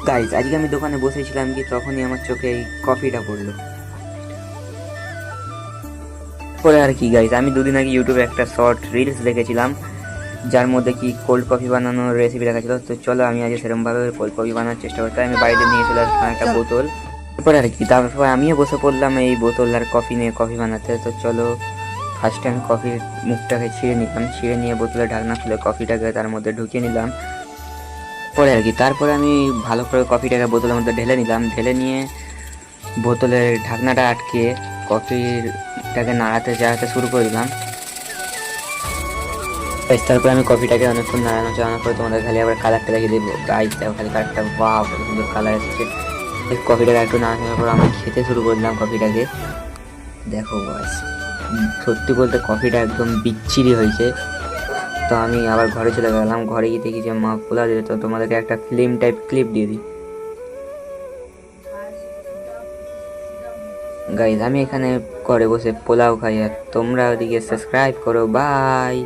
Guys আজকে আমি দোকানে বসেছিলাম কি তখনই আমার চোখে এই কফিটা পড়লো। পরে আর কি গাইজ, আমি দুদিন আগে ইউটিউবে একটা শর্ট রিলস দেখেছিলাম যার মধ্যে কি কোল্ড কফি বানানোর রেসিপি দেখা ছিল। তো চলো আমি আজ সেরকমভাবে কোল্ড কফি বানানোর চেষ্টা করতে, আমি বাড়িতে নিয়ে চলে আসলাম একটা বোতল। তারপরে আর কি, তারপর আমিও বসে পড়লাম এই বোতল আর কফি নিয়ে কফি বানাতে। তো চলো ফার্স্ট টাইম কফির মুখটাকে ছিঁড়ে নিলাম, ছিঁড়ে নিয়ে বোতলের ঢাকনা খুলে কফিটাকে তার মধ্যে ঢুকিয়ে নিলাম। পরে আর কি তারপরে আমি ভালো করে কফিটাকে বোতলের মধ্যে ঢেলে নিলাম, ঢেলে নিয়ে বোতলের ঢাকনাটা আটকে কফিটাকে নাড়াতে শুরু করে দিলাম। তারপরে আমি কফিটাকে অনেকক্ষণ নাড়ানো চাড়ানো করে তোমাদের খালি আবার কালারটা দেখিয়ে দেবো। গাইস দেখো খালি কালারটা, বাহ কত সুন্দর কালার এসেছে। কফিটাকে একটু নাড়াচাড়ার পর আমি খেতে শুরু করলাম কফিটাকে। দেখো গাইস, সত্যি বলতে কফিটা একদম বিচ্ছিরি হয়েছে। তো আমি আবার ঘরে চলে গেলাম, ঘরে গিয়ে দেখি যে মা পোলাও দিল। তো তোমাদেরকে একটা ফিল্ম টাইপ ক্লিপ দিয়ে দিই। গাইজ আমি এখানে ঘরে বসে পোলাও খাই আর তোমরা ওদিকে সাবস্ক্রাইব করো। বাই।